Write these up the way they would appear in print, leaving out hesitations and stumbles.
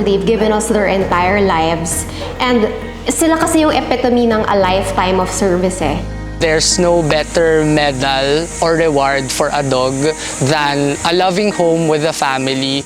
They've given us their entire lives. And sila kasi yung epitome ng a lifetime of service eh. There's no better medal or reward for a dog than a loving home with a family.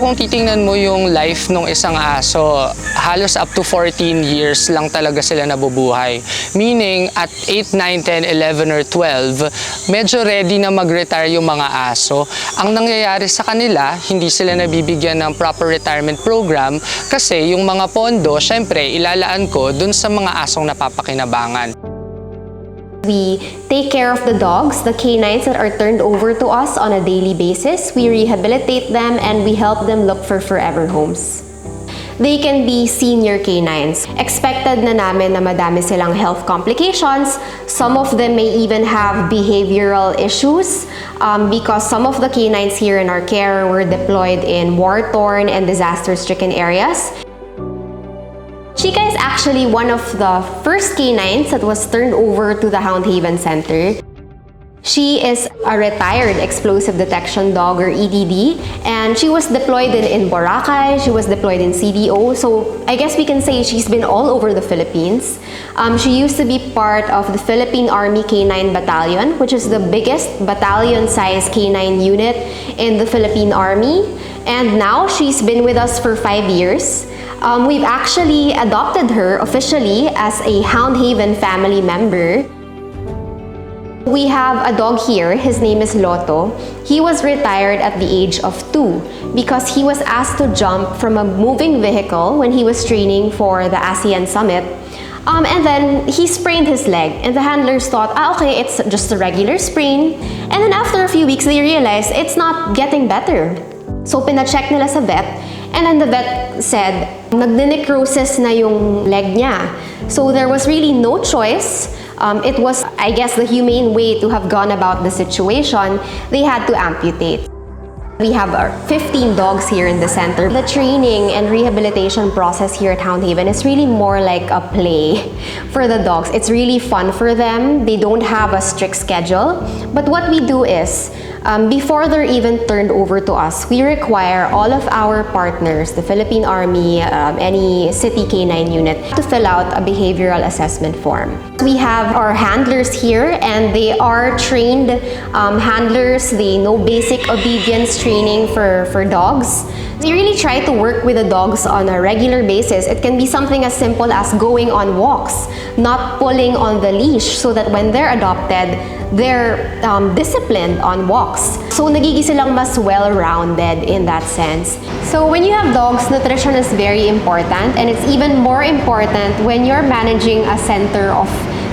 Kung titingnan mo yung life ng isang aso, halos up to 14 years lang talaga sila nabubuhay. Meaning, at 8, 9, 10, 11, or 12, medyo ready na mag-retire yung mga aso. Ang nangyayari sa kanila, hindi sila nabibigyan ng proper retirement program kasi yung mga pondo, syempre, ilalaan ko dun sa mga asong napapakinabangan. We take care of the dogs, the canines that are turned over to us on a daily basis. We rehabilitate them and we help them look for forever homes. They can be senior canines. Expected na namin na madami silang health complications. Some of them may even have behavioral issues because some of the canines here in our care were deployed in war-torn and disaster-stricken areas. Chica is actually one of the first canines that was turned over to the Hound Haven Center. She is a retired explosive detection dog, or EDD, and she was deployed in Boracay, she was deployed in CDO, so I guess we can say she's been all over the Philippines. She used to be part of the Philippine Army Canine Battalion, which is the biggest battalion-sized canine unit in the Philippine Army, and now she's been with us for 5 years. We've actually adopted her officially as a Hound Haven family member. We have a dog here, his name is Lotto. He was retired at the age of 2 because he was asked to jump from a moving vehicle when he was training for the ASEAN Summit. And then he sprained his leg and the handlers thought, okay, it's just a regular sprain. And then after a few weeks, they realized it's not getting better. So pina-check nila sa vet. And then the vet said, nagde-necrosis na yung leg niya. So there was really no choice. It was, I guess, the humane way to have gone about the situation. They had to amputate. We have 15 dogs here in the center. The training and rehabilitation process here at Hound Haven is really more like a play for the dogs. It's really fun for them. They don't have a strict schedule. But what we do is, before they're even turned over to us, we require all of our partners, the Philippine Army, any city canine unit, to fill out a behavioral assessment form. We have our handlers here and they are trained handlers. They know basic obedience training for dogs. We really try to work with the dogs on a regular basis. It can be something as simple as going on walks, not pulling on the leash, so that when they're adopted, they're disciplined on walks. So nagiging silang mas well-rounded in that sense. So when you have dogs, nutrition is very important, and it's even more important when you're managing a center of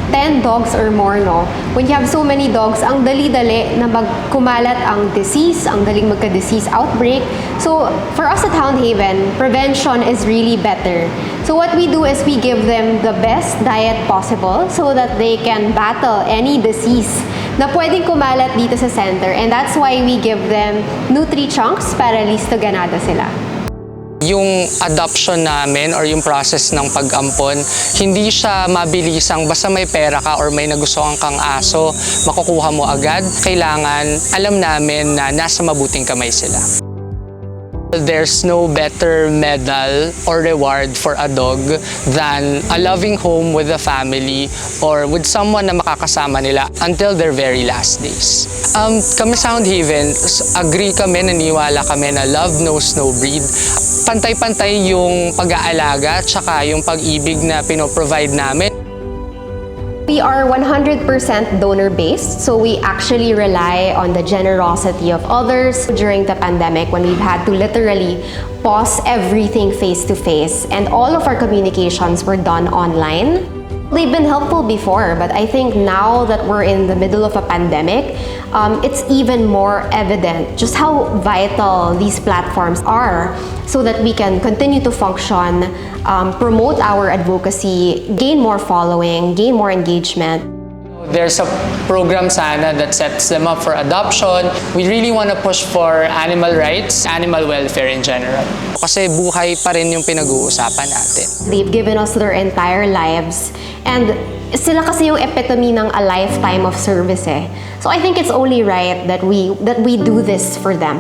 10 dogs or more, no? When you have so many dogs, ang dali-dali na magkumalat ang disease, ang daling magka-disease outbreak. So, for us at Hound Haven, prevention is really better. So what we do is we give them the best diet possible so that they can battle any disease na pwedeng kumalat dito sa center. And that's why we give them Nutri chunks para listo ganado sila. Yung adoption namin or yung process ng pag-ampon, hindi siya mabilisang basta may pera ka or may nagustuhan kang aso, makukuha mo agad. Kailangan alam namin na nasa mabuting kamay sila. There's no better medal or reward for a dog than a loving home with a family or with someone na makakasama nila until their very last days. Kami sa Hound Haven, agree kami, naniwala kami na love knows no breed. Pantay-pantay yung pag-aalaga at saka yung pag-ibig na pinoprovide namin. We are 100% donor-based, so we actually rely on the generosity of others. During the pandemic, when we've had to literally pause everything face-to-face, and all of our communications were done online, They've been helpful before, but I think now that we're in the middle of a pandemic, it's even more evident just how vital these platforms are so that we can continue to function, promote our advocacy, gain more following, gain more engagement. There's a program sana that sets them up for adoption. We really want to push for animal rights, animal welfare in general. Kasi buhay pa rin yung pinag-uusapan natin. They've given us their entire lives, and sila kasi yung epitome ng a lifetime of service eh. So I think it's only right that we do this for them.